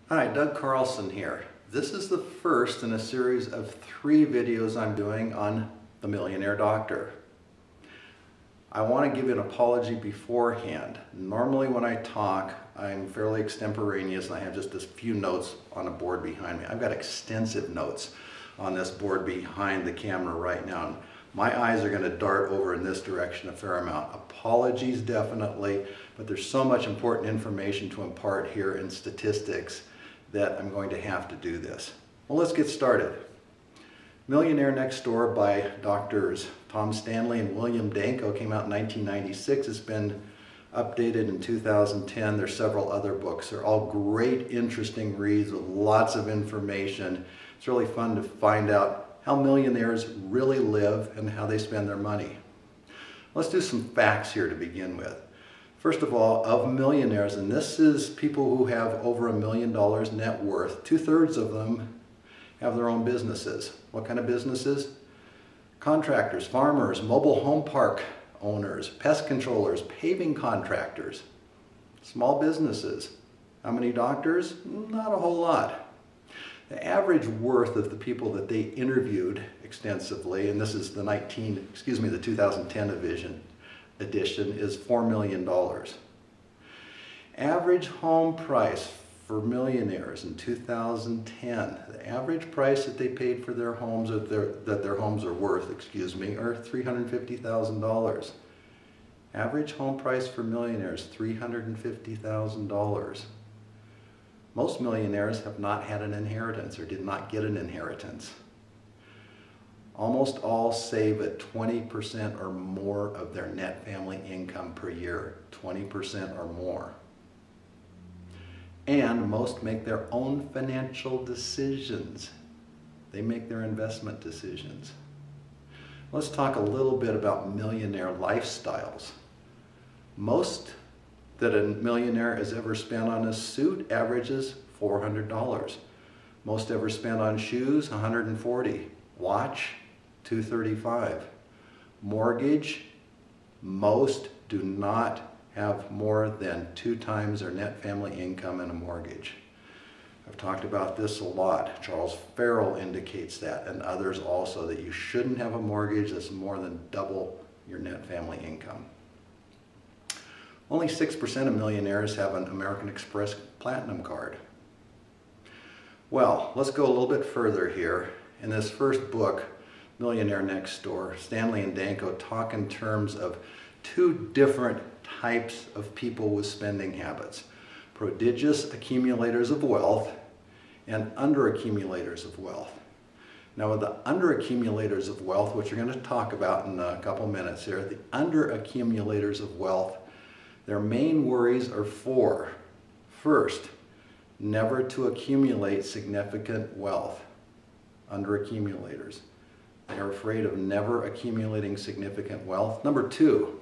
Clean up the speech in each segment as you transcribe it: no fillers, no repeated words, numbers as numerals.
Hi, Doug Carlsen here. This is the first in a series of 3 videos I'm doing on the Millionaire Doctor. I want to give an apology beforehand. Normally when I talk, I'm fairly extemporaneous and I have just a few notes on a board behind me. I've got extensive notes on this board behind the camera right now. And my eyes are going to dart over in this direction a fair amount. Apologies definitely, but there's so much important information to impart here in statistics that I'm going to have to do this. Well, let's get started. Millionaire Next Door by Doctors Tom Stanley and William Danko came out in 1996. It's been updated in 2010. There's several other books. They're all great, interesting reads with lots of information. It's really fun to find out how millionaires really live and how they spend their money. Let's do some facts here to begin with. First of all, of millionaires, and this is people who have over $1 million net worth, 2/3 of them have their own businesses. What kind of businesses? Contractors, farmers, mobile home park owners, pest controllers, paving contractors, small businesses. How many doctors? Not a whole lot. The average worth of the people that they interviewed extensively, and this is the 2010 edition, is $4 million. Average home price for millionaires in 2010, the average price that they paid for their homes, that their homes are worth, are $350,000. Average home price for millionaires, $350,000. Most millionaires have not had an inheritance or did not get an inheritance. Almost all save at 20% or more of their net family income per year, 20% or more. And most make their own financial decisions. They make their investment decisions. Let's talk a little bit about millionaire lifestyles. Most that a millionaire has ever spent on a suit averages $400. Most ever spent on shoes, $140. Watch, $235. Mortgage, most do not have more than 2 times their net family income in a mortgage. I've talked about this a lot. Charles Farrell indicates that, and others also, that you shouldn't have a mortgage that's more than double your net family income. Only 6% of millionaires have an American Express Platinum card. Well, let's go a little bit further here. In this first book, Millionaire Next Door, Stanley and Danko talk in terms of 2 different types of people with spending habits. Prodigious accumulators of wealth and under-accumulators of wealth. Now with the under-accumulators of wealth, which we're going to talk about in a couple minutes here, the under-accumulators of wealth, their main worries are 4. First, never to accumulate significant wealth. Under-accumulators. They are afraid of never accumulating significant wealth. Number 2,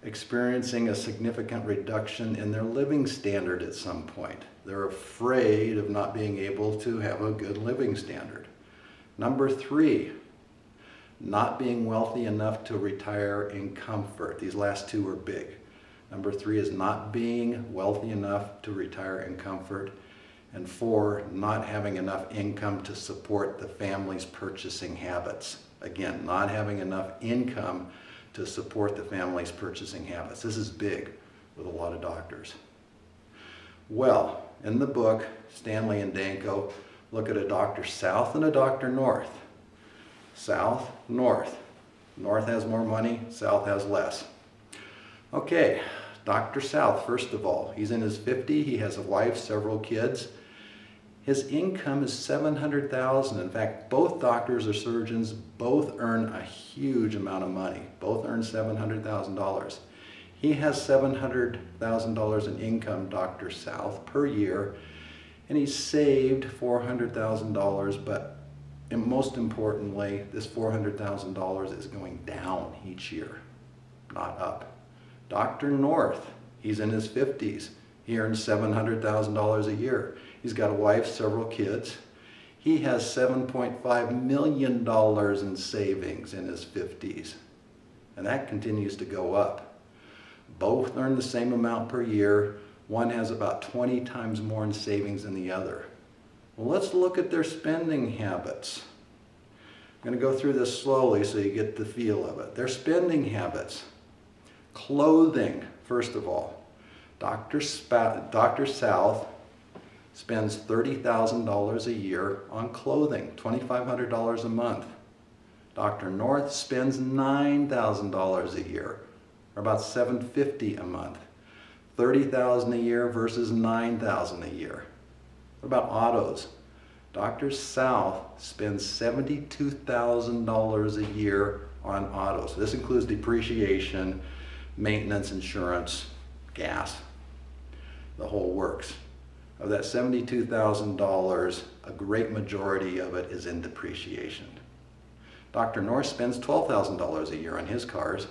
experiencing a significant reduction in their living standard at some point. They're afraid of not being able to have a good living standard. Number 3, not being wealthy enough to retire in comfort. These last 2 are big. Number 3 is not being wealthy enough to retire in comfort. And 4, not having enough income to support the family's purchasing habits. Again, not having enough income to support the family's purchasing habits. This is big with a lot of doctors. Well, in the book, Stanley and Danko look at a doctor south and a doctor north. South, north. North has more money, south has less. Okay, Dr. South, first of all, he's in his 50s, he has a wife, several kids. His income is $700,000. In fact, both doctors are surgeons, both earn a huge amount of money. Both earn $700,000. He has $700,000 in income, Dr. South, per year, and he's saved $400,000, but most importantly, this $400,000 is going down each year, not up. Dr. North, he's in his 50s. He earns $700,000 a year. He's got a wife, several kids. He has $7.5 million in savings in his 50s. And that continues to go up. Both earn the same amount per year. One has about 20 times more in savings than the other. Well, let's look at their spending habits. I'm going to go through this slowly so you get the feel of it. Their spending habits. Clothing, first of all. Dr. South spends $30,000 a year on clothing, $2,500 a month. Dr. North spends $9,000 a year, or about $750 a month. $30,000 a year versus $9,000 a year. What about autos? Dr. South spends $72,000 a year on autos. This includes depreciation, maintenance, insurance, gas, the whole works. Of that $72,000, a great majority of it is in depreciation. Dr. North spends $12,000 a year on his cars.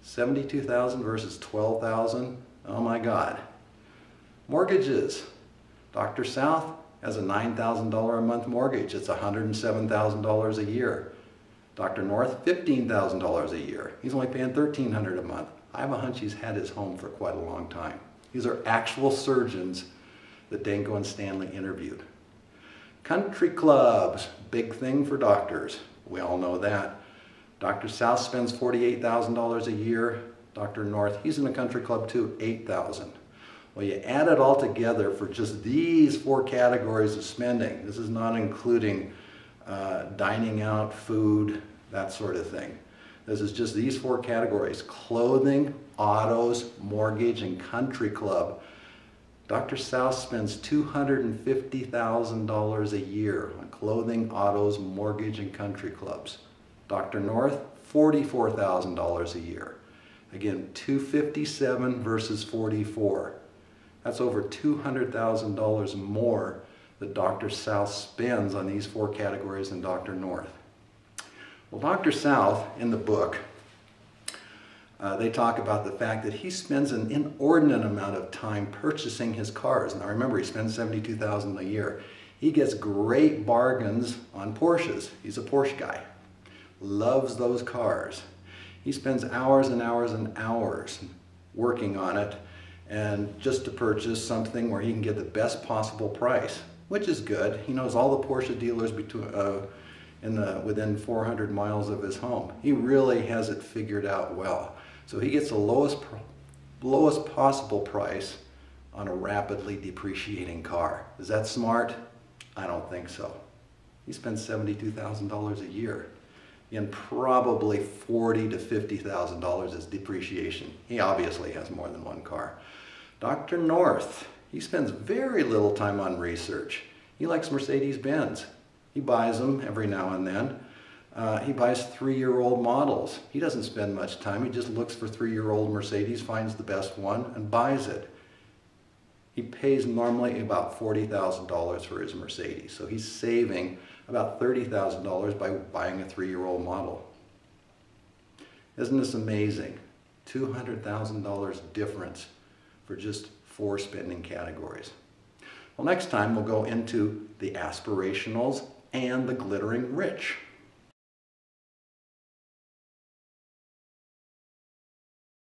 $72,000 versus $12,000. Oh my God. Mortgages. Dr. South has a $9,000 a month mortgage. It's $107,000 a year. Dr. North, $15,000 a year. He's only paying $1,300 a month. I have a hunch he's had his home for quite a long time. These are actual surgeons that Danko and Stanley interviewed. Country clubs, big thing for doctors. We all know that. Dr. South spends $48,000 a year. Dr. North, he's in a country club too, $8,000. Well, you add it all together for just these four categories of spending. This is not including dining out, food, that sort of thing. This is just these four categories: clothing, autos, mortgage, and country club. Dr. South spends $250,000 a year on clothing, autos, mortgage, and country clubs. Dr. North, $44,000 a year. Again, $257,000 versus $44,000. That's over $200,000 more that Dr. South spends on these four categories than Dr. North. Well, Dr. South, in the book, they talk about the fact that he spends an inordinate amount of time purchasing his cars. Now remember, he spends $72,000 a year. He gets great bargains on Porsches. He's a Porsche guy. Loves those cars. He spends hours and hours and hours working on it, and just to purchase something where he can get the best possible price, which is good. He knows all the Porsche dealers within 400 miles of his home. He really has it figured out well. So he gets the lowest possible price on a rapidly depreciating car. Is that smart? I don't think so. He spends $72,000 a year. And probably $40,000 to $50,000 is depreciation. He obviously has more than one car. Dr. North, he spends very little time on research. He likes Mercedes-Benz. He buys them every now and then. He buys 3-year-old models. He doesn't spend much time. He just looks for 3-year-old Mercedes, finds the best one, and buys it. He pays normally about $40,000 for his Mercedes. So he's saving about $30,000 by buying a 3-year-old model. Isn't this amazing? $200,000 difference for just 4 spending categories. Well, next time we'll go into the aspirationals and the glittering rich.